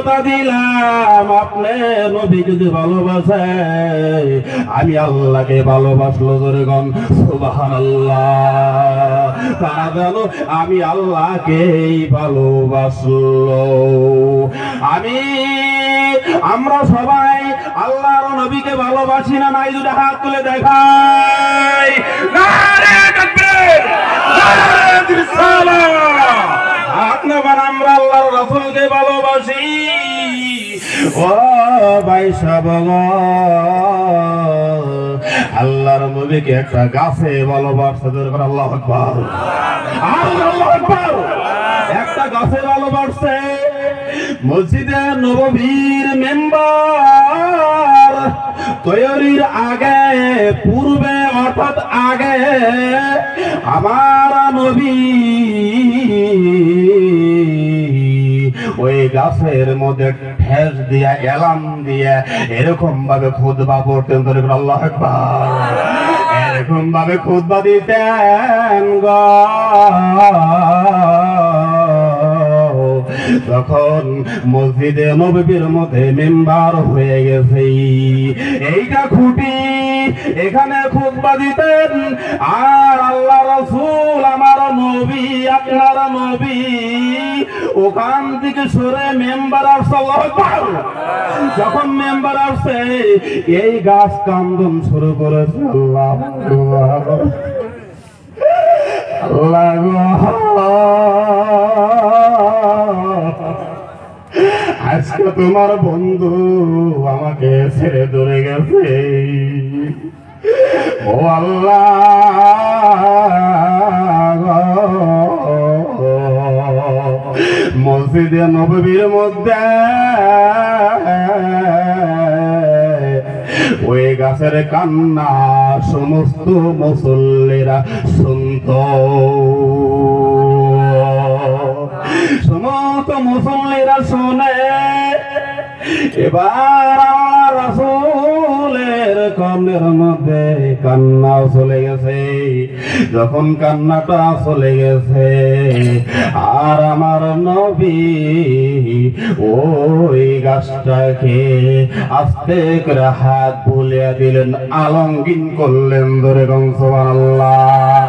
কথা দিলাম আপনি নবী যদি ভালোবাসে আমি আল্লাহকে ভালোবাসলো জোরে গন সুবহানাল্লাহ। তারা জানো আমি আল্লাহকেই ভালোবাসলো। আমরা সবাই আল্লাহর নবীকে ভালোবাসি না নাই? যদি হাত তুলে দেখাই। নারে তাকবীর, নারে রিসালাত। আপনারা আমরা আল্লাহর রাসূলকে ভালোবাসি। ও ভাই সাহেব, আল্লাহর নবীকে একটা গাছে ভালোবাসতে দরকার। আল্লাহু আকবার, আল্লাহু আকবার। একটা গাছে ভালোবাসছে। মসজিদে নববীর মেম্বার তৈরির আগে পূর্বে অর্থাৎ আগে আমার নবী ওই গাছের মধ্যে ঠেস দিয়া এলাম দিয়া এরকম ভাবে খুতবা পড়তেন। আল্লাহু আকবার। এরকম ভাবে খুতবা দিতেন গো। তখন মসজিদে নববীর মধ্যে মেম্বার হয়ে গেছে এইটা খুঁটি, এখানে খুতবা দিতেন। আর আল্লাহ রাসূল আমার নবী আপনার নবী ওখান থেকে সরে মেম্বার আসছে। আল্লাহু আকবার। যখন মেম্বার আসছে এই গাছ কান্দন শুরু করেছে। আল্লাহ আল্লাহ, আজকে তোমার বন্ধু আমাকে ছেড়ে দূরে গেছে। ও আল্লাহ, মসজিদে নববীর মধ্যে ওই গাছের কান্না সমস্ত মুসল্লিরা শুনত। সমস্ত মুসল্লিরা শুনে এবার রাসূলের কর্ণের মধ্যে কান্না চলে গেছে। যখন কান্নাটা চলে গেছে আর আমার নবী ওই গাছটাকে আস্তে করে হাত বুলিয়ে দিলেন, আলঙ্গিন করলেন। ধরে সুবহানাল্লাহ।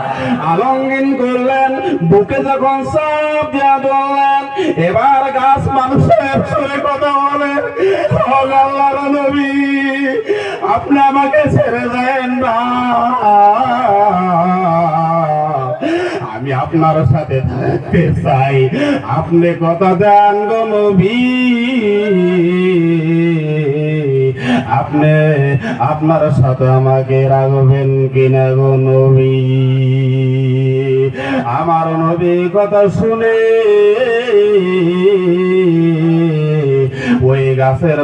আলঙ্গিন করলেন, বুকে যখন চাপ দিয়া ধরলেন এবার গাছ মানুষের সুরে কথা বলে, আল্লাহর নবী আপনি আমাকে ছেড়ে দেন না, আমি আপনার সাথে থাকতে চাই। আপনি কথা দেন গো নবী, আপনি আপনার সাথে আমাকে রাখবেন কিনা গো নবী। আমার নবী কথা শুনে ওই গাছের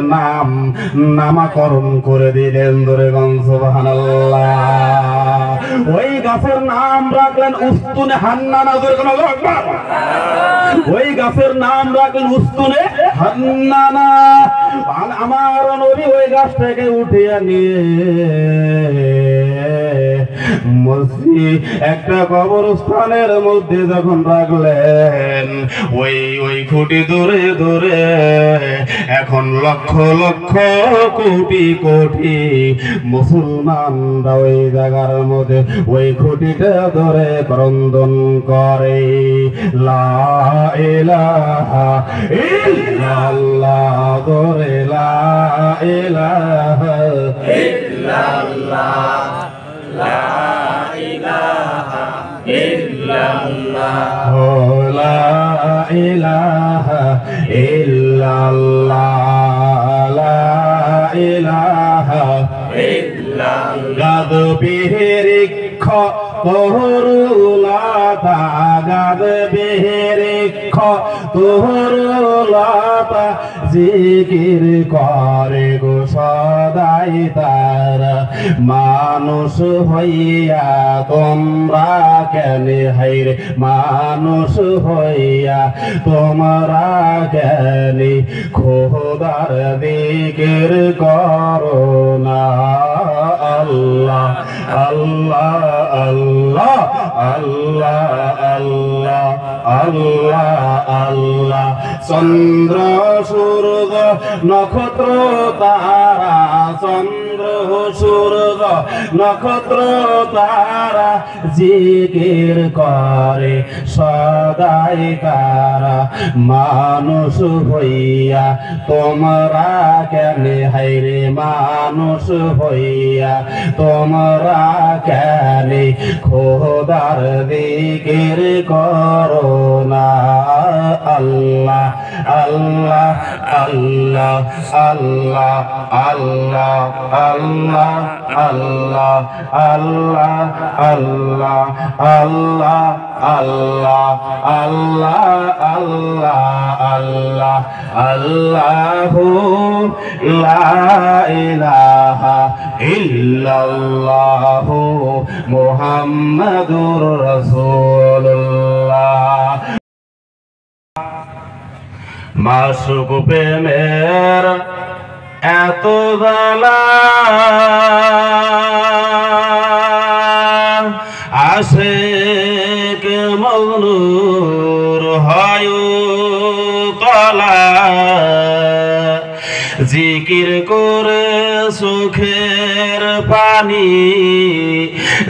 নামকরণ করে দিলেন। ধরে সুবহানাল্লাহ। ওই গাছের নাম রাখলেন উস্তুনে হান্নানা। ওই গাছের নাম রাখলেন উস্তুনে হান্নানা। আমার নবী ওই গাছ থেকে উঠিয়ে নিয়ে মসজিদ একটা কবরস্থানের মধ্যে যখন রাখলেন ওই খুঁটি ধরে ধরে এখন লক্ষ লক্ষ কোটি কোটি মুসলমানরা ওই জায়গার মধ্যে ওই খুঁটিটা ধরে ক্রন্দন করে, লা ইলাহা ইল্লাল্লাহ, ধরে লা ইলাহা ইল্লাল্লাহ, লা ইলাহা ইল্লাল্লাহ, লা ইলাহা ইল্লাল্লাহ, লা ইলাহা ইল্লাল্লাহ। গাদ বিহরিক্ষ তোহরুলাতা, গাদ বিহরিক্ষ তোহরুলাতা, জিকির করে গো সদাই তারা। মানুষ হইয়া তোমরা কেন হাইরে, মানুষ হইয়া তোমরা কেন খোদার জিকির করো না। আল্লাহ আল্লাহ আল্লাহ আল্লাহ আল্লাহ আল্লাহ চন্দ্র সূর্য নক্ষত্র তারা চন্দ্র সূর্য নক্ষত্র তারা জিকির করে সদাই কারা মানুষ হইয়া তোমরা কেনে হাইরে মানুষ হইয়া তোমরা কেনে খোদার জিকির করো না আল্লাহ আল্লাহ আল্লাহ আল্লাহ আল্লাহ আল্লাহ আল্লাহ আল্লাহ আল্লাহ আল্লাহ আল্লাহ আল্লাহ আল্লাহ আল্লাহ আল্লাহু লা ইলাহা ইল্লাল্লাহু মুহাম্মাদুর রাসূলুল্লাহ। মাসুক প্রেমের এত জ্বালা আশিক মজনুর হয় তলা জিকির করে সুখের পানি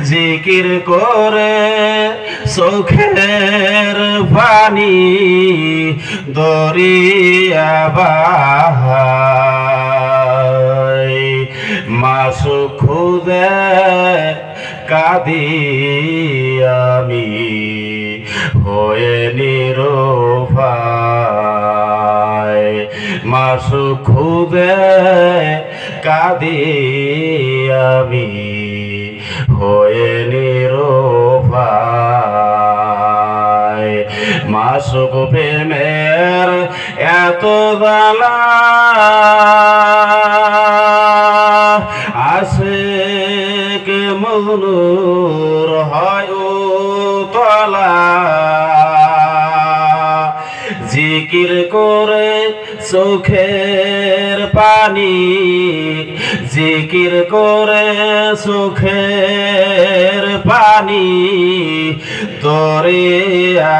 জিকির করে সুখের পানি দরিয়া বাহাই মাসুক খুদে কাঁদি আমি হয়ে নিরুপায় মাসুক খুদে কাঁদি আমি হয়ে নিরুপায় মাসুক প্রেমের এত জ্বালা আশিক মজনুর হয় তলা জিকির করে সুখের পানি জিকির করে সুখের পানি দরিয়া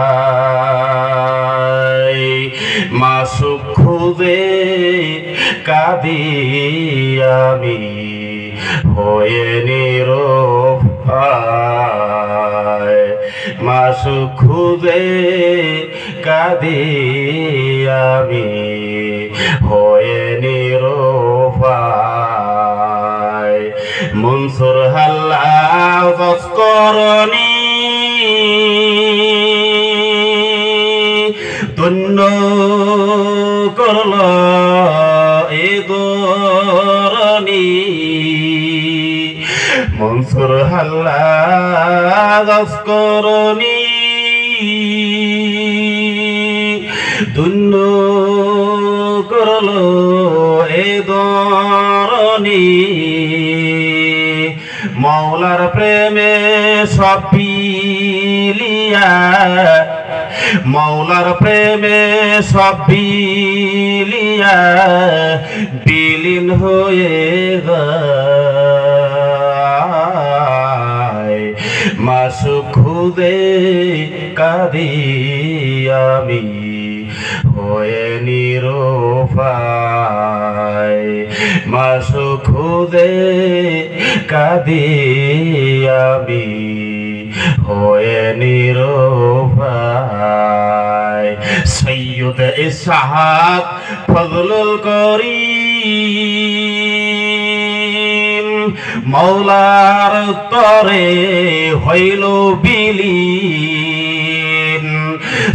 বাহাই মাসুক খুদে কাঁদি আমি হয়ে নিরুপায় মাসুক খুদে কাঁদি আমি হয়ে নিরুপায় মনসুর হাল্লাহ তস্করণী ধন্য করল এ দরণী মনসুর হাল্লাহ তস্করণী ধন্য করল এ দরণী মৌলার প্রেমে সব বিলিয়া মৌলার প্রেমে সব বিলিয়া বিলীন হয়ে যায় মাসুক খুদে কাঁদি আমি হয়ে নিরুপায় মাসুক খুদে কাঁদি আমি হয়ে নিরুপায় সৈয়দ ইসহাক ফজলুল করিম মৌলার তরে হইল বিলীন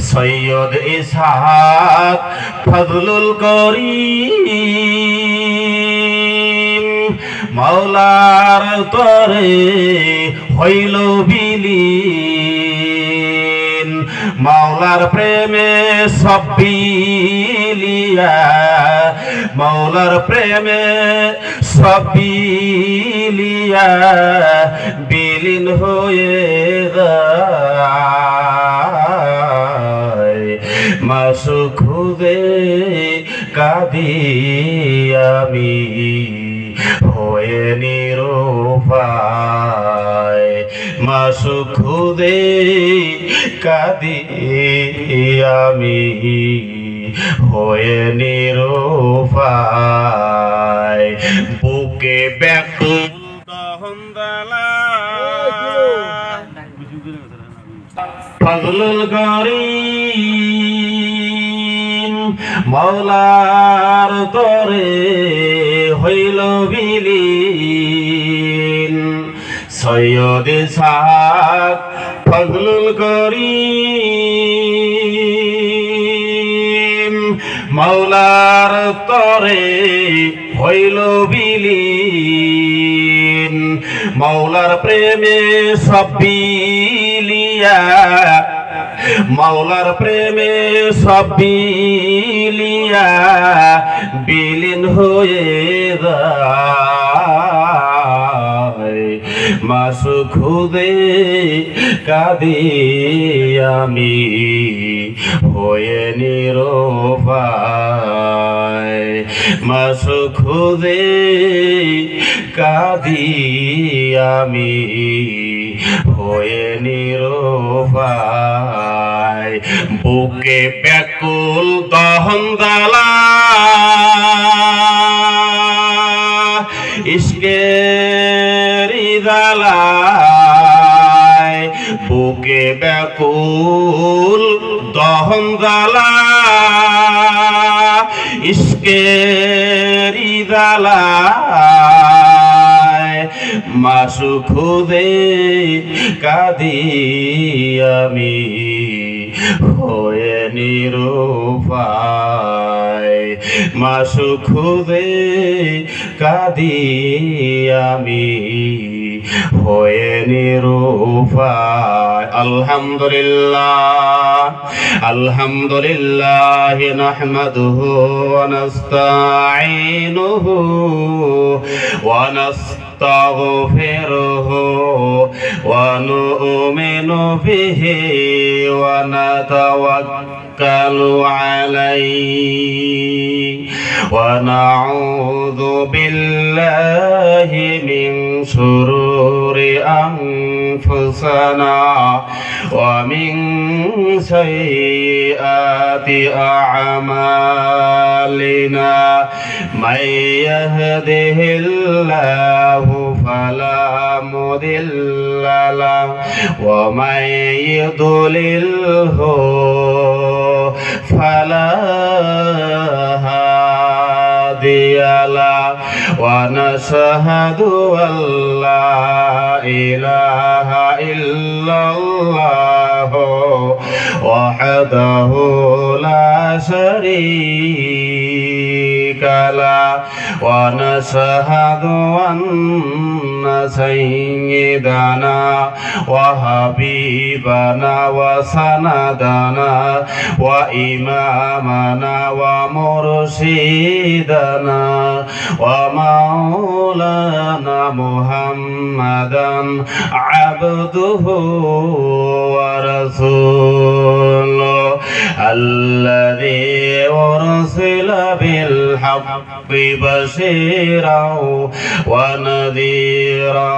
সৈয়দ ইসহাক ফজলুল করিম মৌলার তরে হইল বিলীন মাওলার প্রেমে সব বিলিয়া মাওলার প্রেমে সব বিলিয়া বিলীন হয়ে যায় মাসুক খুদে কাঁদি আমি হয়ে নিরুপায় মাসুক খুদে কাঁদি আমি হয়ে নিরুপায় বুকে ব্যাকুল দহন দালা ফজলুল করিম মওলার তরে হইল বিলীন সৈয়দ ইসহাক ফজলুল করিম মওলার তরে হইল বিলীন মওলার প্রেমে সব বিলিয়া মওলার প্রেমে সব বিলিয়া বিলীন হয়ে যায় মাসুক খুদে কাঁদি আমি হয়ে নিরুপায় মাসুক খুদে কাঁদি আমি হয়ে নিরুপায় বুকে ব্যাকুল দহন জ্বালা ইশকের জ্বালায় বুকে ব্যাকুল দহন জ্বালা ইশকের জ্বালায় মাসুক খুদে কাঁদি আমি হয়ে নিরুপায় মাসুক খুদে কাঁদি আমি হয়ে নিরুপায় আলহামদুলিল্লাহ আলহামদুলিল্লাহ নাহমাদুহু ওয়া নাস্তাঈনুহু ওয়া নাস্তাগফিরুহু ওয়া নু'মিনু বিহি ওয়া নাতাওয়াক্কালু আলাইহি ওয়া নাউযু বিল্লাহি মিন শুরুরি আনফুসিনা ওয়া মিন সাইয়্যাতি আ'মালিনা মাই ইয়াহদিহিল্লাহু ফালা মুদিল্লা লাহু ওয়া মাই ইউদ্লিলহু ফালা হাদিয়া লাহু ওয়া নাশহাদু আল্লা ইলাহা ইল্লাল্লাহু ওয়াহদাহু লা শারীকা লাহু ওয়া নাশহাদু আন্না সাইয়্যিদানা ওয়া হাবিবানা ওয়া সানাদানা ওয়া ইমামানা ওয়া মুরশিদানা ওয়া মাওলানা মুহাম্মাদান আবদুহু ওয়া রাসূলুহু আল্লাযী উরসিলা বিল হাক্কি বাশীরাও ওয়া নাযীরা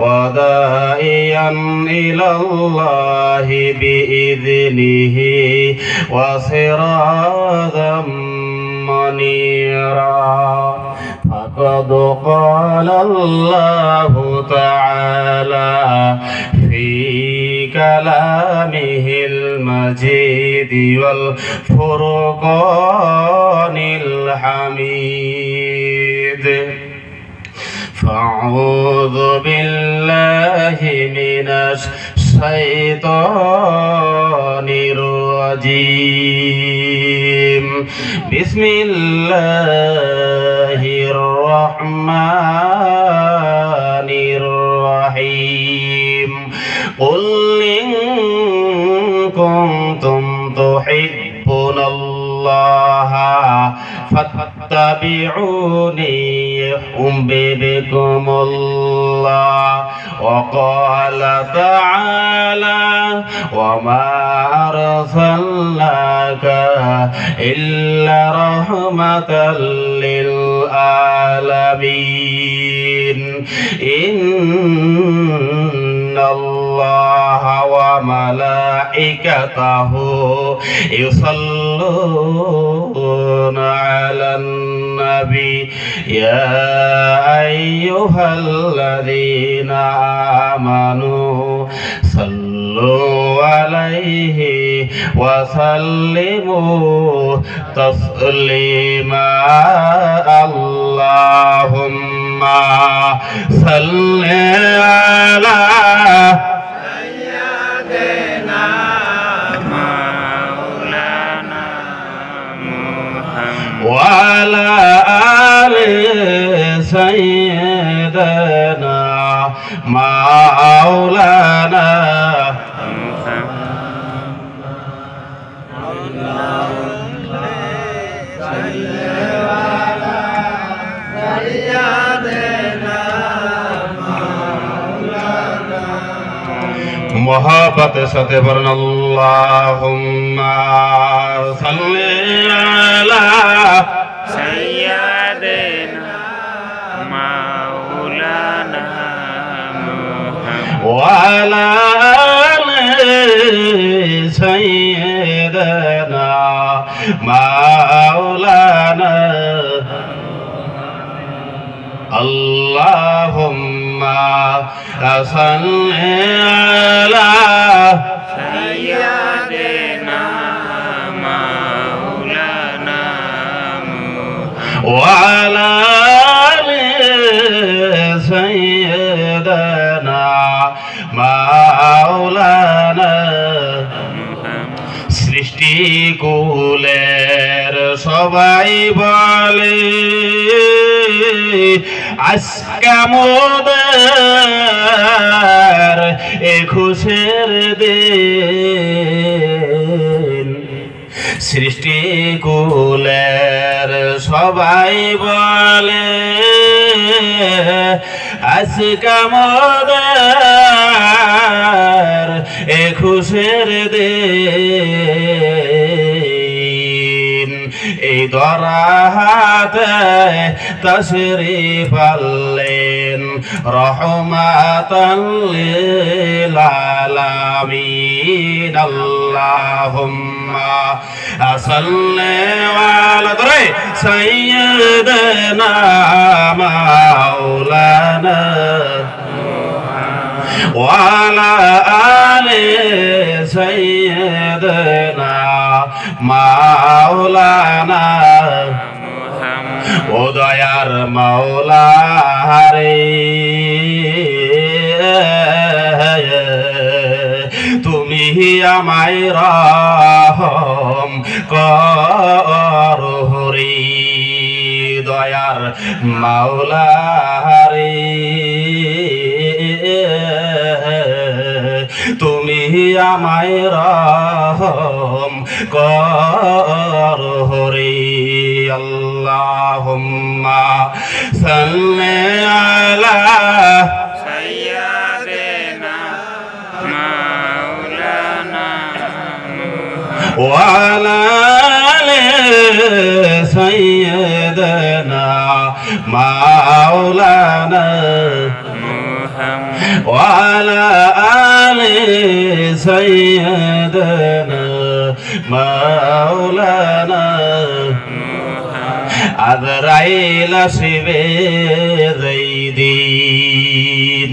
ওয়া দা'iyan ইলাল্লাহি বিইذনিহি ওয়া সিরাজাম মুনীরা فقد قال الله تعالى في كلامه المجيد والفرقان الحميد فأعوذ بالله من الشيطان الرجيم بسم الله الرحمن الرحيم قل إن كنتم تحبون الله فاتبعوني يحببكم الله وقال تعالى وما أرسلناك إلا رحمة للعالمين إن ইন্নাল্লাহা ওয়া মালাইকাতাহু ইউসাল্লুনা আলান নবী ইয়া আইয়ুহাল্লাযীনা আমানু সাল্লু আলাইহি ওয়া সাল্লিমু তাসলিমা আল্লাহুম্মা সাল্লি আলা সাইয়্যিদিনা মাওলানা মুহাম্মদ ওয়া আলা আলি সাইয়্যিদিনা মাওলানা मोहब्बत साथे पढ़ना अल्लाहुम्मा सल्ली अला सय्यिदिना मौलाना मुहम्मद व अला आलि सय्यिदिना मौलाना अल्लाहुम्मा सल्ली अला सय्यिदिना मौलाना व अला आलि सय्यिदिना मौलाना सृष्टि कुलेर सबाई बोले আজকে মোদের খুশির দিন সৃষ্টি কুলের সবাই বলে আজকে মোদের খুশির দিন এই দরাহাতে তশরিফ আনলেন রহমাতাল লিল আলামিন আল্লাহুম্মা সাল্লি আলা সাইয়্যিদিনা মাওলানা ওয়া আলা আলি সাইয়্যিদিনা মাওলানা ও দয়ার মাওলা রে তুমি আমায় রহম করো রে দয়ার মাওলা রে তুমি আমায় রহম করো রে আল্লাহুম্মা সাল্লি আলা সাইয়্যিদিনা মাওলানা ওয়া আলা আলি সাইয়্যিদিনা মাওলানা ওয়া আলা আলি সাইয়্যিদিনা মাওলানা আজরাইল আসবে যেদিন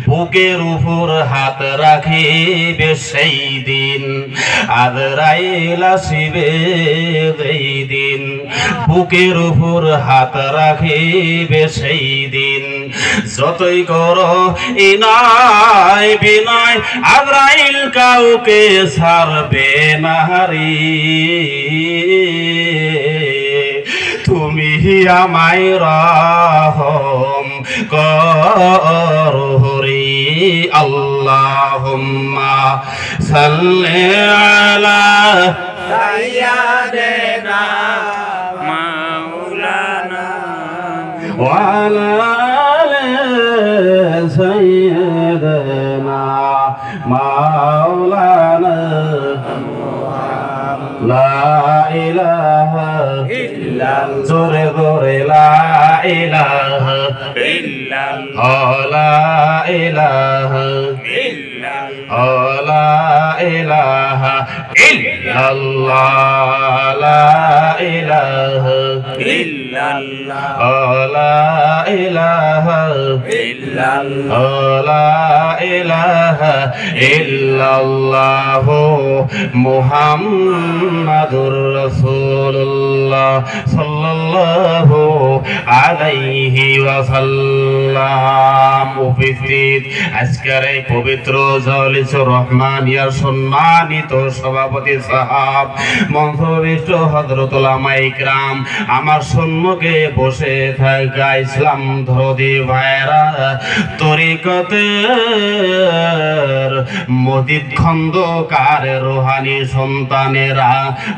বুকের উপর হাত রাখিবে সেই দিন আজরাইল আসবে যেদিন বুকের উপর হাত রাখিবে সেই দিন যতই করো ইনায় বিনয় আজরাইল কাউকে ছাড়বে না রে তুমি আমায় রহম করো রে আল্লাহুম্মা সাল্লি আলা সাইয়্যিদিনা মাওলানা ওয়া আলা আলি সাইয়্যিদিনা মাওলানা লা ইলাহা ইল্লাল্লাহ জোরে জোরে লা ইলাহা ইল্লাল্লাহ লা ইলাহা লা ইলাহা ইল্লাল্লাহ লা ইলাহা ইল্লাল্লাহ লা ইলাহা ইল্লাল্লাহ লা ইলাহা ইল্লাল্লাহ মুহাম্মাদুর রাসূলুল্লাহ সাল্লাল্লাহু আলাইহি ওয়াসাল্লাম। উপস্থিত আজকের এই পবিত্র জালিসুর রহমানিয়ার সম্মানিত সভাপতি সাহাব, মঞ্চবিষ্ট হযরত উলামায়ে ইকরাম, আমার সম্মুখে বসে থাকা ইসলাম ধরদি ভাইরা, তরিকতের মজিদ খন্দকার রুহানি সন্তানেরা,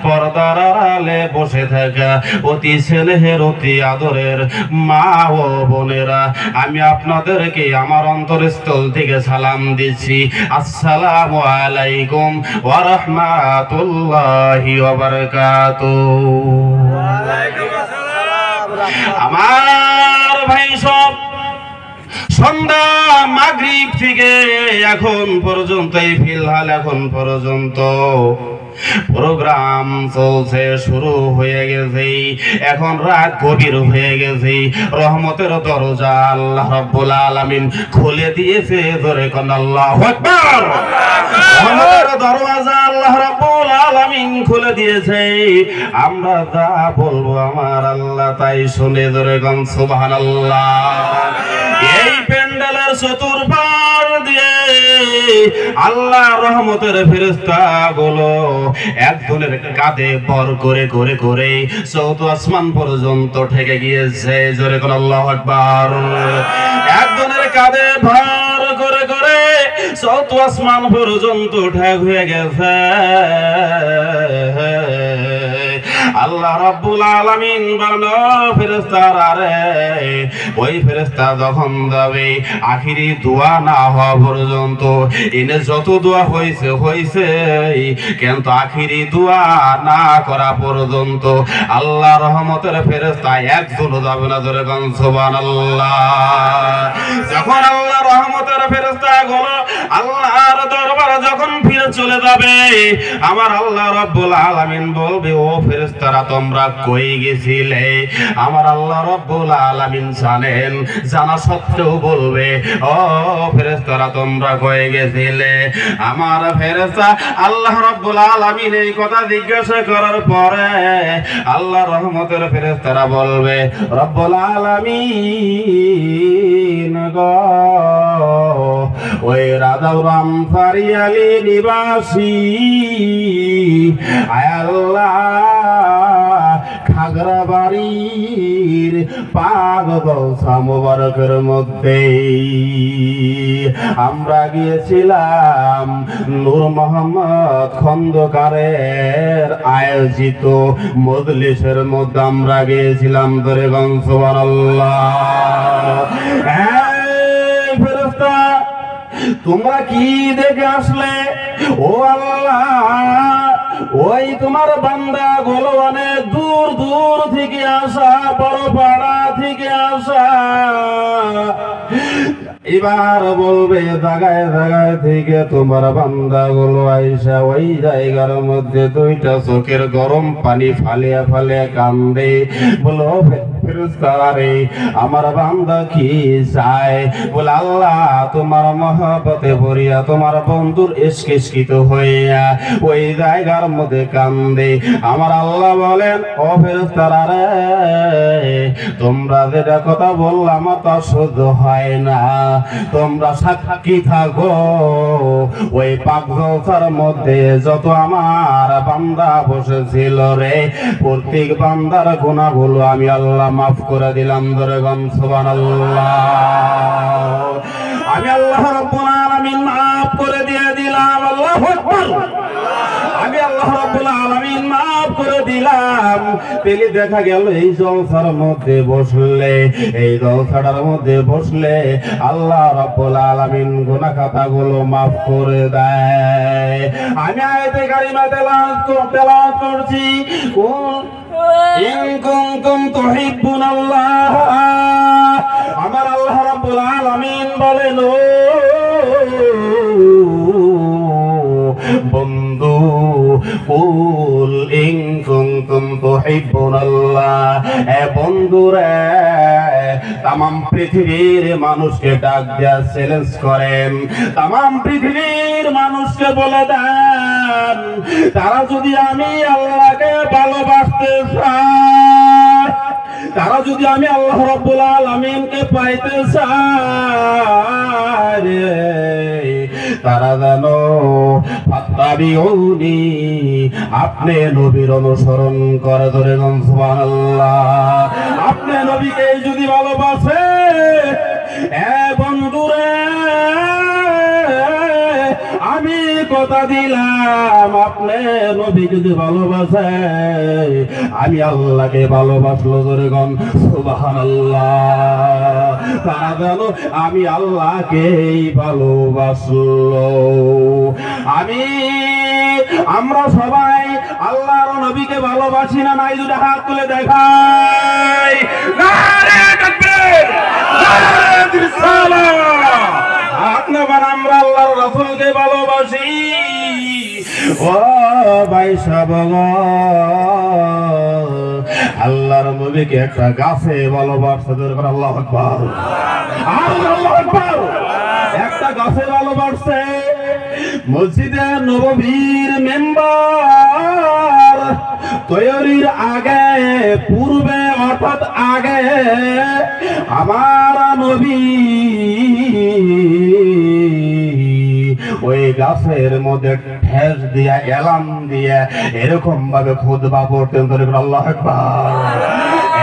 পর্দার আড়ালে বসে থাকা অতি স্নেহের অতি আদরের মা ও বোনেরা, আমি আপনাদেরকে আমার অন্তরস্থল থেকে সালাম দিচ্ছি। আসসালামু আলাইকুম ওয়া রাহমাতুল্লাহি ওয়া বারাকাতুহু। আমার ভাই সব, সন্ধ্যা মাগরিব থেকে এখন পর্যন্ত, এই ফিলহাল এখন পর্যন্ত প্রোগ্রাম চলছে, শুরু হয়ে গেছে, এখন রাত গভীর হয়ে গেছে। রহমতের দরজা আল্লাহ রাব্বুল আলামিন খুলে দিয়েছে, জোরে কোন আল্লাহু আকবার। রহমতের দরজা আল্লাহ রাব্বুল আলামিন খুলে দিয়েছে, আমরা যা বলবো আমার আল্লাহ তাই শুনে, জোরে কোন সুবহানাল্লাহ। এই প্যান্ডেলের চতুর্পাশ দিয়ে আল্লাহ রহমতের ফেরেশতা গুলো একজনের কাঁধে ভর করে করে করে চৌদ্দ আসমান পর্যন্ত ঠেকে গিয়েছে, জোরে কোন আল্লাহু আকবার। একজনের কাঁধে ভর করে করে চৌদ্দ আসমান পর্যন্ত ঠেক হয়ে গেছে। আল্লাহ রাব্বুল আলামিন বানো ফেরেশতারা রে, ওই ফেরেশতা যখন যাবে আখিরি দোয়া না হওয়া পর্যন্ত, এনে যত দোয়া হয়েছে হয়েছে, কিন্তু আখিরি দোয়া না করা পর্যন্ত আল্লাহ রহমতের ফেরেশতা একজনও যাবে না, জোরে কোন সুবহানাল্লাহ। যখন আল্লাহ রহমতের ফেরেশতা গুলো আল্লাহর দরবারে যখন ফিরে চলে যাবে, আমার আল্লাহ রাব্বুল আলামিন বলবে, ও ফেরেশতারা তোমরা কই গেছিলে? আমার আল্লাহ রাব্বুল আলামিন জানেন, জানা সত্ত্বেও বলবে, ও ফেরেশতারা তোমরা কই গেছিলে? আমার ফেরেশতা আল্লাহ রাব্বুল আলামিন এই কথা জিজ্ঞাসা করার পরে আল্লাহ রহমতের ফেরেশতারা বলবে, রব্বুল আলামিন গো, ওই রাজাউরাম ফারিয়ালি নিবাসী আয় আল্লাহ, খাগড়াবাড়ির পাক গৌসা মুবারকের মধ্যে আমরা গিয়েছিলাম নূর মোহাম্মদ খন্দকারের আয়োজিত মজলিসের মধ্যে আমরা গিয়েছিলাম, ধরে গন সুবহানাল্লাহ। ফেরেশতা তোমরা কি দেখে আসলে? ও আল্লাহ, ওই তোমার বান্দা গুলো অনেক দূর দূর থেকে আসা, বড় পাড়া থেকে আসা। এবার বলবে জায়গায় জায়গায় থেকে তোমার বান্দা গুলো আইসা ওই জায়গার মধ্যে দুইটা চোখের গরম পানি ফালিয়া ফালিয়া কান্দে, বলো ফেরেশতারা রে, আমার বান্দা কি চায়? বলে আল্লাহ তোমার মহব্বতে ভরিয়া, তোমার বন্ধুর ইশকিত হইয়া ওই জায়গার মধ্যে কান্দে। আমার আল্লাহ বলেন, ও ফেরেশতারা রে, তোমরা যেটা কথা বললাম তা সহ্য হয় না, তোমরা সাক্ষী থাকো, ওই পাক জলসার মধ্যে যত আমার বান্দা বসেছিল রে, প্রত্যেক বান্দার গুনাহগুলো আমি আল্লাহ মাফ করে দিলাম, ধরে গন সুবহানাল্লাহ। আমি আল্লাহ রাব্বুল আলামিন মাফ করে দিয়ে দিলাম, আল্লাহু আকবার। আমি আল্লাহ রাব্বুল আলামিন মাফ করে দিলাম। পেলে দেখা গেল এই জলসার মধ্যে বসলে, এই জলসাটার মধ্যে বসলে আল্লাহ রাব্বুল আলামিন গুনাহ খাতাগুলো মাফ করে দেয়। আমি আয়াতে কারিমা তেলাওয়াত করছি, ইন কুনতুম তুহিব্বুনাল্লাহ, আমার আল্লাহ রাব্বুল আলামিন বলেন, ও বন্ধু কুল ইন কুনতুম তুহিব্বুনাল্লাহ, এ বন্ধুরা তামাম পৃথিবীর মানুষকে ডাক দেয়া চ্যালেঞ্জ করেন, তামাম পৃথিবীর মানুষকে বলে দেন তারা যদি আমি আল্লাহকে ভালোবাসতে চায়, তারা যদি আমি আল্লাহ রাব্বুল আলামিনকে পাইতে চায়, তারা জানো ফাত্তাবিউনি, আপনি নবীর অনুসরণ করে। ধরে সুবহানাল্লাহ। আপনি নবীকে যদি ভালোবাসে, এ বন্ধুরে আমি কথা দিলাম, আপনি নবী যদি ভালোবাসে আমি আল্লাহকে ভালোবাসলো। ধরে গন সুবহানাল্লাহ। তারা জানো আমি আল্লাহকেই ভালোবাসলো। আমরা সবাই আল্লাহর নবীকে ভালোবাসি না নাই? যদি হাত তুলে দেখাই। নারে তাকবীর, নারে রিসালাত। আমরা আল্লাহর রাসূলকে ভালোবাসি। ও ভাই সাহেব, আল্লাহর নবীকে একটা গাছে ভালোবাসতে দরকার। আল্লাহু আকবার, আল্লাহু আকবার। একটা গাছে ভালোবাসছে। মসজিদে নববীর মেম্বার তৈরির আগে, পূর্বে অর্থাৎ আগে আমার নবী ওই গাছের মধ্যে ঠেস দিয়া এলাম দিয়া এরকম ভাবে খুতবা পড়তেন। আল্লাহু আকবার।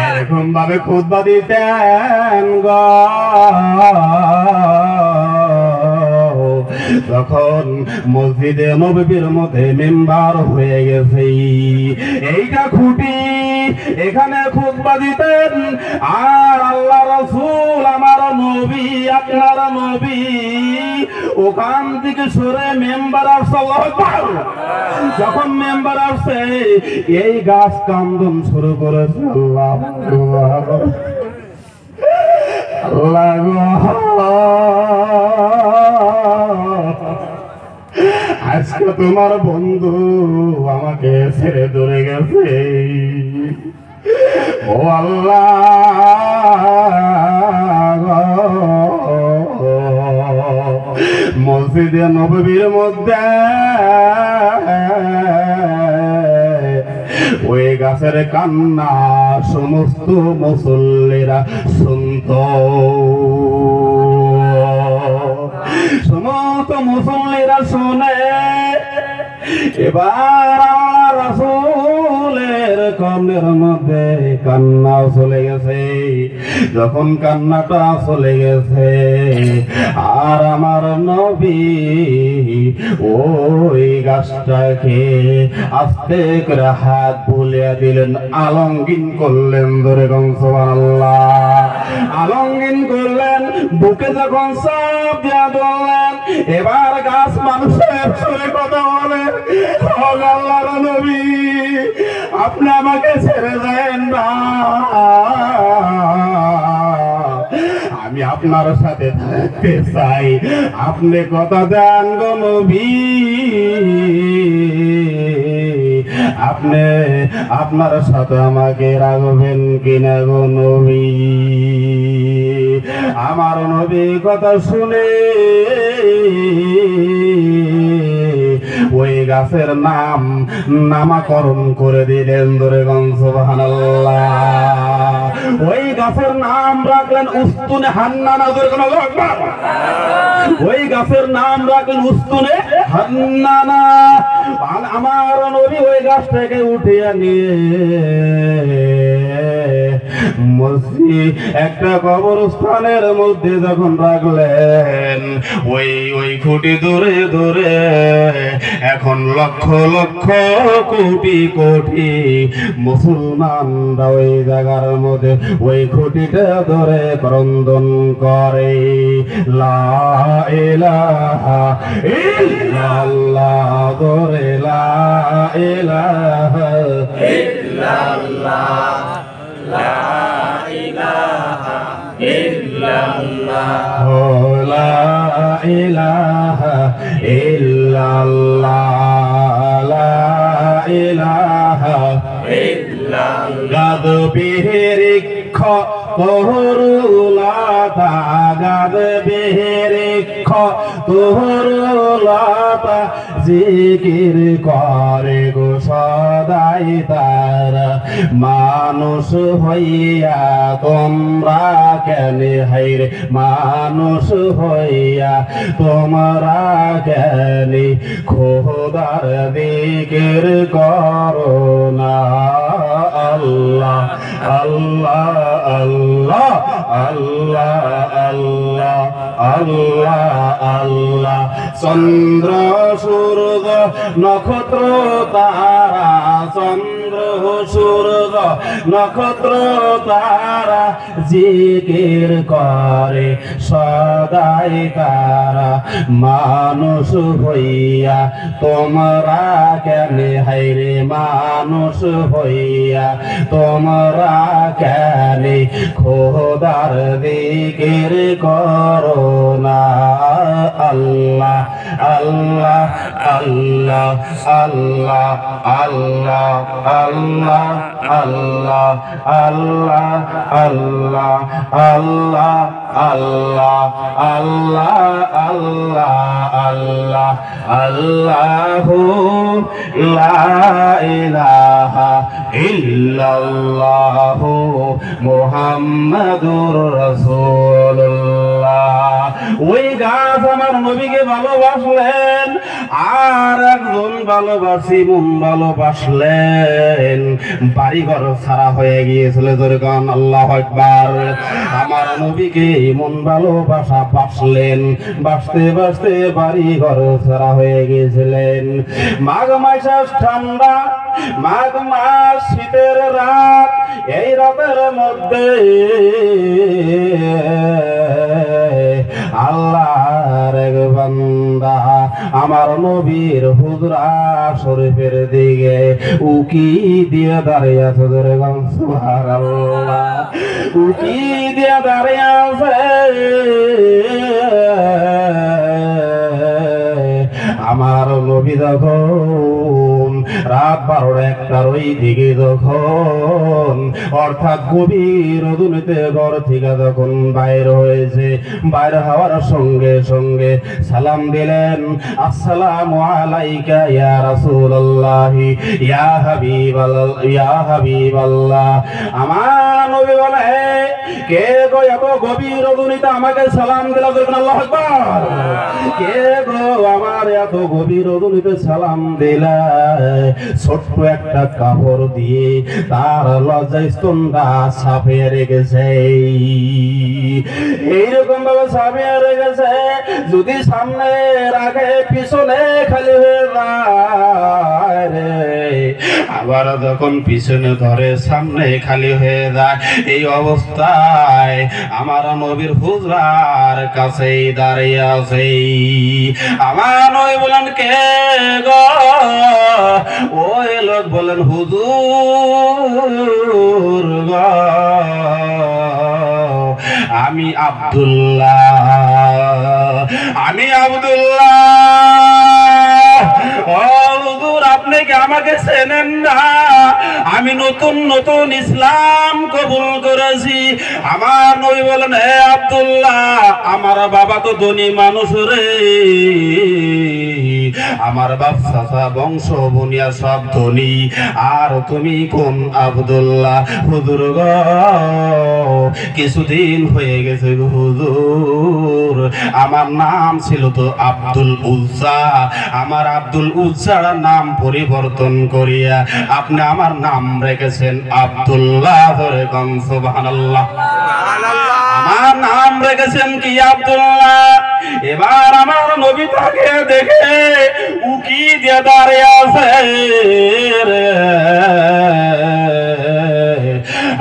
এরকম ভাবে খুতবা দিতেন গো। তখন মসজিদে নববীর মধ্যে মেম্বার হয়ে গেছে এইটা খুঁটি, এখানে খুতবা দিতেন। আর আল্লাহ রাসূল আমার নবী, আপনার নবী ওখান থেকে সরে মেম্বার আসছে। আল্লাহু আকবার। যখন মেম্বার আসছে এই গাছ কান্দন শুরু করেছে। আল্লাহ আজকে তোমার বন্ধু আমাকে ছেড়ে দূরে গেছে। ও আল্লাহ, মসজিদে নববীর মধ্যে ওই গাছের কান্না সমস্ত মুসল্লিরা শুনত। সমস্ত মুসল্লিরা শুনে এবার রাসূলের কর্ণের মধ্যে কান্না চলে গেছে। যখন কান্নাটা চলে গেছে আর আমার নবী ওই গাছটাকে আস্তে করে হাত বুলিয়ে দিলেন, আলঙ্গিন করলেন। ধরে সুবহানাল্লাহ। আলঙ্গিন করলেন, বুকে যখন চাপ দিয়া ধরলেন, এবার গাছ মানুষের সুরে কথা বলে, আল্লাহর নবী আপনি আমাকে ছেড়ে দেন না, আমি আপনার সাথে থাকতে চাই। আপনি কথা দেন গো নবী, আপনি আপনার সাথে আমাকে রাখবেন কিনা গো নবী। আমার নবী কথা শুনে ওই গাছের নাম নামকরণ করে দিলেন। ধরে সুবহানাল্লাহ। ওই গাছের নাম রাখলেন উস্তুনে হান্নানা। ওই গাছের নাম রাখলেন উস্তুনে হান্নানা। আমার নবী ওই গাছটাকে উঠিয়ে নিয়ে মসজিদ একটা কবরস্থানের মধ্যে যখন রাখলেন, ওই খুঁটি ধরে ধরে এখন লক্ষ লক্ষ কোটি কোটি মুসলমানরা ওই জায়গার মধ্যে ওই খুঁটিটা ধরে ক্রন্দন করে, লা ইলাহা ইল্লাল্লাহ, ধরে লা ইলাহা ইল্লাল্লাহ, লা ইলাহা ইল্লাল্লাহ, লা ইলাহা ইল্লাল্লাহ। গাদ বিহিরিক্ষ তরুলতা গাদ বিহিরিক্ষ তরুলতা জিকির করে গো সদাই তারা মানুষ হইয়া তোমরা কেন হাইরে মানুষ হইয়া তোমরা কেন খোদার জিকির করো না আল্লাহ আল্লাহ আল্লাহ আল্লাহ আল্লাহ আল্লাহ আল্লাহ চন্দ্র সূর্য নক্ষত্র তারা চন্দ্র সূর্য নক্ষত্র তারা জিকির করে সদাই তারা মানুষ হইয়া তোমরা কেন হাইরে মানুষ হইয়া তোমরা কেন খোদার জিকির করো না আল্লাহ আল্লাহ আল্লাহ আল্লাহ আল্লাহ আল্লাহ আল্লাহ আল্লাহ আল্লাহ আল্লাহ আল্লাহ আল্লাহ আল্লাহ আল্লাহ আল্লাহু লা ইলাহা ইল্লাল্লাহু মুহাম্মাদুর রাসূলুল্লাহ। ওই গাছ আমার নবীকে ভালোবাসলেন, আর একজন ভালোবাসি মন ভালোবাসলেন, বাড়িঘর ছাড়া হয়ে গিয়েছিল। যেরকম আল্লাহু আকবার। আমার নবীকে মন ভালোবাসা বাসলেন, বাসতে বাসতে বাড়িঘর ছাড়া হয়ে গিয়েছিলেন। মাঘ মাস ঠান্ডা, মাঘ মাস শীতের রাত, এই রাতের মধ্যে আল্লাহর এক বান্দা আমার নবীর হুজরা শরীফের দিকে উকি দিয়ে দাঁড়িয়ে আছে। সুবহানাল্লাহ, উকি দিয়ে দাঁড়িয়ে আছে। আমার নবী যখন রাত 12-1টার ওই দিকে যখন অর্থাৎ গভীর রজনীতে ঘর থেকে যখন বাইর হয়েছে, বাইর হওয়ার সঙ্গে সঙ্গে সালাম দিলেন, আসসালামু আলাইকা ইয়া রাসূলুল্লাহ ইয়া হাবিবাল্লাহ ইয়া হাবিবাল্লাহ। আমার নবী বলে, কে গো এত গভীর রজনীতে আমাকে সালাম দিলা? আল্লাহু আকবার। কে গো আমার এত গভীর রজনীতে সালাম দিলা? ছোট্ট একটা কাপড় দিয়ে তার লজ্জা স্তনটা ছাপিয়ে রেখেছে। এইরকম ভাবে ছাপিয়ে রেখেছে, যদি সামনে রাখে পিছনে খালি হয়ে যায় রে। আবার যখন পিছনে ধরে সামনে খালি হয়ে যায়। এই অবস্থায় আমার নবীর হুজরার কাছেই দাঁড়িয়ে আছে। আমার নবী বলেন, কে গো? ওই লোক বলেন, হুজুর গো, আমি আব্দুল্লাহ, আমি আব্দুল্লাহ। ও হুজুর, আপনি কি আমাকে চেনেন না? আমি নতুন নতুন ইসলাম কবুল করেছি। আমার নবী বলেন, হে আব্দুল্লাহ, আমার বাবা তো ধনী মানুষ রে, আমার বাপ চাচা বংশ বুনিয়া সব ধনী, আর তুমি কোন আব্দুল্লাহ? হুজুর গো, কিছুদিন হয়ে গেছে হুজুর, আমার নাম ছিল তো আব্দুল উজ্জা, আমার আব্দুল উজ্জার নাম পরিবর্তন করিয়া আপনি আমার নাম রেখেছেন আব্দুল্লাহ। ধরে কম সুবহানাল্লাহ। আমার নাম রেখেছেন কি? আব্দুল্লাহ। এবার আমার নবী তাকে দেখে উকি দিয়ে দাঁড়িয়ে আছে রে।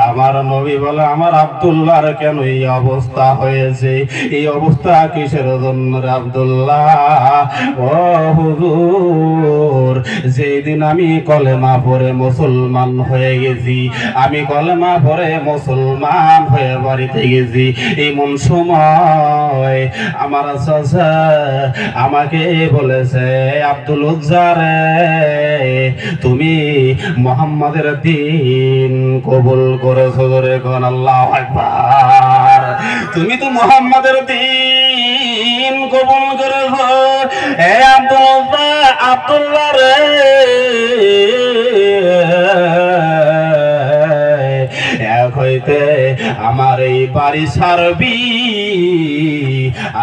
আমার নবী বলে, আমার আব্দুল্লাহর কেন এই অবস্থা হয়েছে? এই অবস্থা কিসের জন্য আব্দুল্লাহ? ও হুজুর, যেদিন আমি কলেমা পড়ে মুসলমান হয়ে গেছি, আমি কলেমা পড়ে মুসলমান হয়ে বাড়িতে গেছি, এমন সময় আমার চাচা আমাকে বলেছে, আব্দুল উজ্জা রে, তুমি মুহাম্মাদের দিন কবুল করেছো, ধরে কোন আল্লাহু আকবার। তুমি তো মুহাম্মাদের দিন কবুল করেছো। হে আব্দুল্লাহ রে, এক হইতে আমার এই বাড়ি ছাড়বি,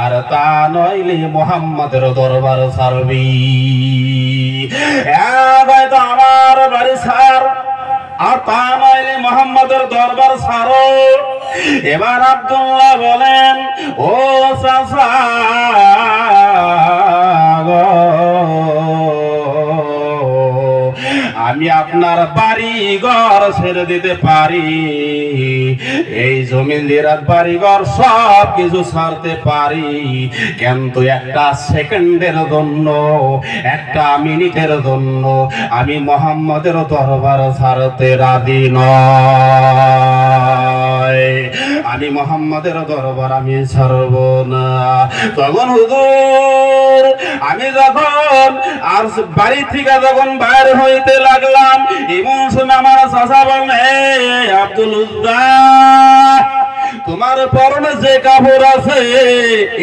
আর তা নইলে মুহাম্মাদের দরবার ছাড়বি। এক হয়তো আমার বাড়ি ছাড়, আর তা নইলে মুহাম্মাদের দরবার ছাড়ো। এবার আব্দুল্লাহ বলেন, ও চাচা আমি আপনার বাড়ি ঘর ছেড়ে দিতে পারি, এই জমিন জিরাত বাড়ি ঘর সব কিছু ছাড়তে পারি, কিন্তু একটা সেকেন্ডের জন্য, একটা মিনিটের জন্য আমি মুহাম্মাদের দরবার ছাড়তে রাজি নয়। আমি মুহাম্মাদের দরবার আমি ছাড়ব না। তখন হুজুর আমি যখন আর বাড়ি থেকে যখন বাইরে হইতে লাগলাম, এমন সময় আমার চাচা বলেন, আব্দুল উজ্জাহ, তোমার পরনে যে কাপড় আছে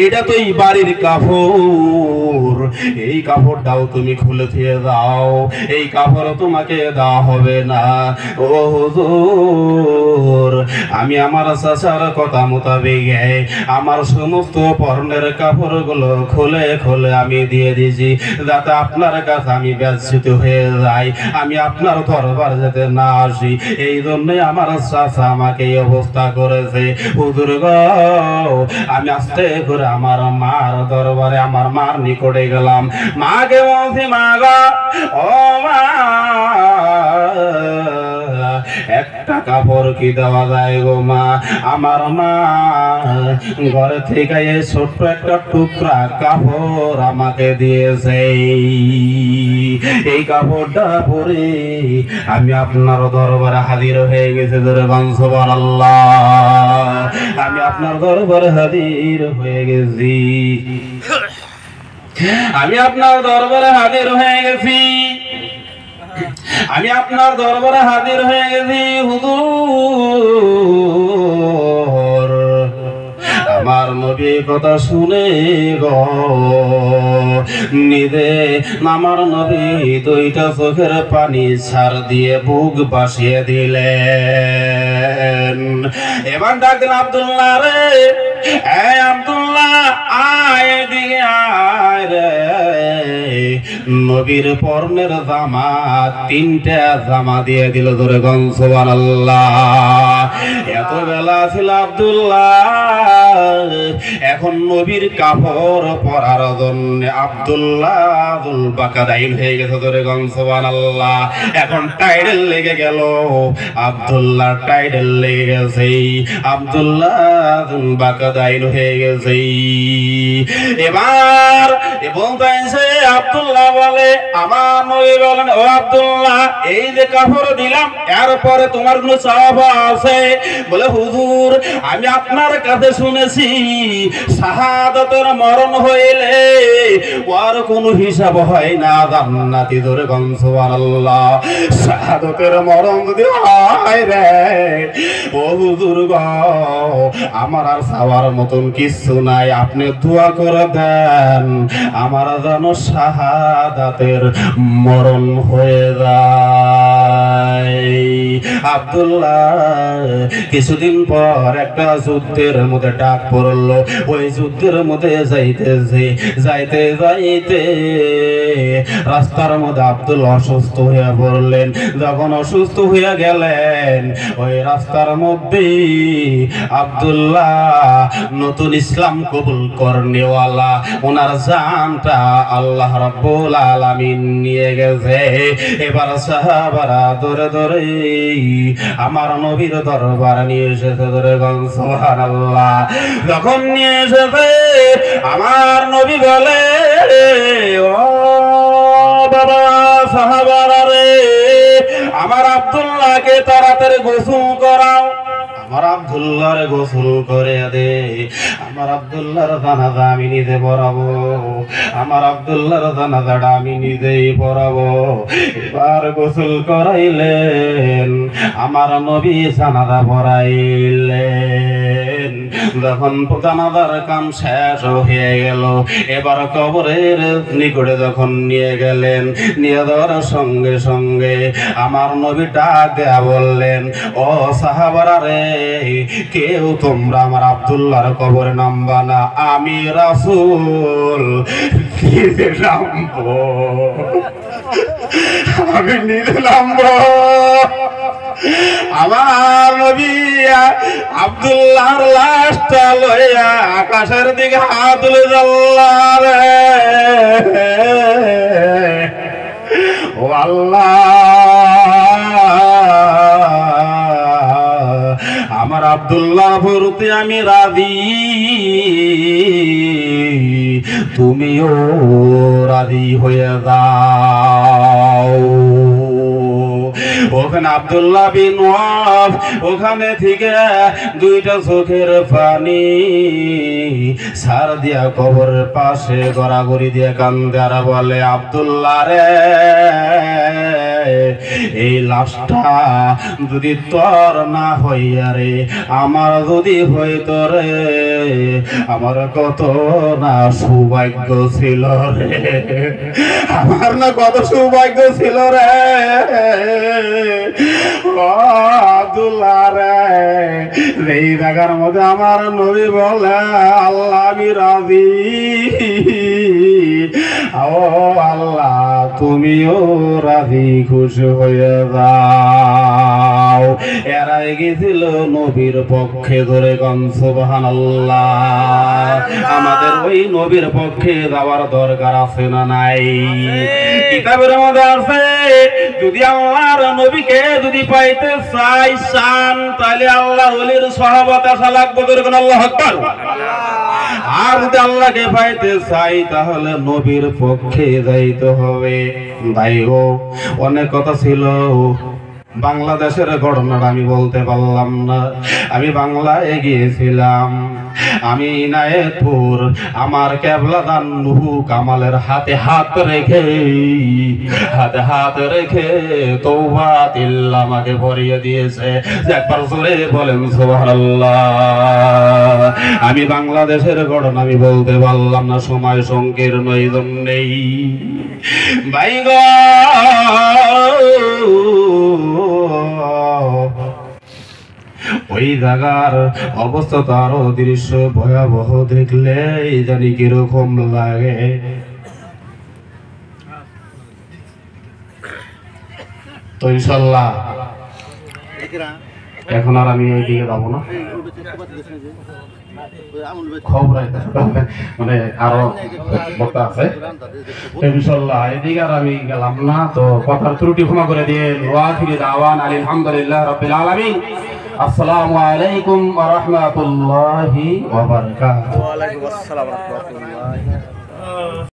এটা তো এই বাড়ির কাপড়, এই কাপড়টাও তুমি খুলে দিয়ে দাও, এই কাপড় তোমাকে দেওয়া হবে না। ও হুজুর, আমি আমার চাচার কথা মোতাবেক আমার সমস্ত পরনের কাপড়গুলো খুলে খুলে আমি দিয়ে দিয়েছি, যাতে আপনার কাছে আমি ব্যথিত হয়ে যাই, আমি আপনার দরবার যেতে না আসি। এই জন্যই আমার চাচা আমাকে এই অবস্থা করেছে। হুজুর গো, আমি আস্তে করে আমার মার দরবারে, আমার মার নিকটে গেলাম। মাকে বলছি, মা গো, ও মা, একটা কাপড় কি দেওয়া যায় গো মা? আমার মা ঘরে থেকে এই ছোট্ট একটা টুকরা কাপড় আমাকে দিয়েছে, এই কাপড়টা পরে আমি আপনার দরবারে হাজির হয়ে গেছি। ধরে সুবহানাল্লাহ, আমি আপনার দরবারে হাজির হয়ে গেছি, আমি আপনার দরবারে হাজির হয়ে গেছি, আমি আপনার দরবারে হাজির হয়ে গেছি। হুজুর, আমার নবী কথা শুনে গো নিজে আমার নবী দুইটা চোখের পানি ছাড় দিয়ে বুক বাসিয়ে দিলেন। এবার ডাকলেন, আব্দুল্লাহ রে, এই আব্দুল্লাহ আয় দিকে আয় রে। নবীর পরনের জামা তিনটা জামা দিয়ে দিল। ধরে গন সুবহানাল্লাহ। এত বেলা ছিল আব্দুল্লাহ, এখন নবীর কাপড় পরার জন্য আব্দুল্লাহ বাকাদাইল হয়ে গেছে। ধরে গন সুবহানাল্লাহ। এখন টাইডেল লেগে গেল, আব্দুল্লাহ টাইডেল লেগে গেছে, আব্দুল্লাহ বাকাদাইল হয়ে গেছে। এবার বলতেছে আব্দুল্লাহ বলে, আমার নবী বলেন, ও আব্দুল্লাহ, এই যে কাপড় দিলাম এরপরে তোমার কোনো সওয়াব আছে? বলে, হুজুর, আমি আপনার কাছে শুনেছি শাহাদাতের মরণ হইলে ওর কোনো হিসাব হয় না, জান্নাতি। ধরে গন সুবহানাল্লাহ। শাহাদাতের মরণ যদি হয় রে ও হুজুর গো, আমার আর চাওয়ার মতন কিছু নাই, আপনি দোয়া করে দেন আমার যেন শাহাদাতের মরণ হয়ে যায়। আব্দুল্লাহ কিছুদিন পর একটা যুদ্ধের মধ্যে ডাক পড়লো। ওই যুদ্ধের মধ্যে যাইতেছে, যাইতে যাইতে রাস্তার মধ্যে আব্দুল্লাহ অসুস্থ হয়ে পড়লেন। যখন অসুস্থ হয়ে গেলেন, ওই রাস্তার মধ্যে আব্দুল্লাহ নতুন ইসলাম কবুল করনেওয়ালা ওনার জানটা আল্লাহ রাব্বুল আলামিন নিয়ে গেছে। এবার সাহাবারা ধরে ধরে আমার নবীর দরবার নিয়ে এসেছে। ধরে গন সুবহানাল্লাহ। যখন নিয়ে এসেছে, আমার নবী বলে, ও বাবা সাহাবারা রে, আমার আব্দুল্লাহকে তাড়াতাড়ি গোসল করাও, আমার আব্দুল্লাহরে গোসল করে দে। আমার আব্দুল্লাহর জানাজা আমি নিজে পড়াবো, আমার আব্দুল্লাহর জানাজাটা আমি নিজেই পড়াবো। এবার গোসল করাইলেন, আমার নবী জানাজা পড়াইলেন। যখন জানাজার কাম শেষ হয়ে গেল, এবার কবরের নিকটে যখন নিয়ে গেলেন, নিয়ে যাওয়ার সঙ্গে সঙ্গে আমার নবী ডাক দেয়া বললেন, ও সাহাবারা রে, কেউ তোমরা আমার আব্দুল্লাহর কবরে নামবা না, আমি রাসূল নিজে নামবো, আমি নিজে নামবো। আমার নবী আব্দুল্লাহর লাশটা লইয়া আকাশের দিকে হাত তুলে আল্লাহ রে, ও আল্লাহ, আমার আব্দুল্লাহ প্রতি আমি রাজি, তুমিও রাজি হয়ে যাও। ওখানে আব্দুল্লাহ বিন ওয়াফ ওখানে থেকে দুইটা চোখের পানি সার দিয়া কবরের পাশে গড়াগড়ি দিয়ে কান্দে আর বলে, আব্দুল্লাহ রে, এই লাশটা যদি তোর না হইয়া রে, আমার যদি হইতো রে, আমার কত না সৌভাগ্য ছিল রে, আমার না কত সৌভাগ্য ছিল রে। আব্দুল্লাহ রে, এই জায়গার মধ্যে আমার নবী বলে, আল্লাহ আমি রাজি, ও আল্লাহ তুমিও রাজি, খুশি হয়ে যাও। এরা গেছিল নবীর পক্ষে, ধরে গান সুবহানাল্লাহ। আমাদের ওই নবীর পক্ষে যাওয়ার দরকার আছে না নাই? কিতাবের মধ্যে আছে, যদি আল্লাহর নবীকে যদি পাইতে চাই চান, তাহলে আল্লাহর ওলির সাহাবত আসা লাগবে, ধরে গান আল্লাহু আকবার। আর যদি আল্লাহকে পাইতে চাই, তাহলে নবীর পক্ষে যাইতে হবে। ভাই গো, অনেক কথা ছিল, বাংলাদেশের ঘটনাটা আমি বলতে পারলাম না। আমি বাংলায় গিয়েছিলাম, আমি ইনায়েতপুর, আমার কেবলাদান নুহু কামালের হাতে হাত রেখে তওবা তিল্লা আমাকে ভরিয়ে দিয়েছে। একবার জোরে বলেন সুবহানাল্লাহ। আমি বাংলাদেশের ঘটনা আমি বলতে পারলাম না, সময় সংকীর্ণ, এই জন্যেই ভাই গো, ওই জায়গার অবস্থা তো আরো দৃশ্য ভয়াবহ, দেখলে জানি কিরকম লাগে। তো ইনশাল্লাহ এখন আর আমি এইদিকে যাবো না, খবর মানে আরো বক্তা আছে, ইনশাল্লাহ এদিকে আর আমি গেলাম না। তো কথার ত্রুটি ক্ষমা করে দিয়ে, ওয়াখিরি দাওয়ানা আলহামদুলিল্লাহ রাব্বিল আলামিন। আসসালামু আলাইকুম ওয়া রাহমাতুল্লাহি ওয়া বারাকাতুহু। ওয়া আলাইকুম আসসালাম ওয়া রাহমাতুল্লাহি।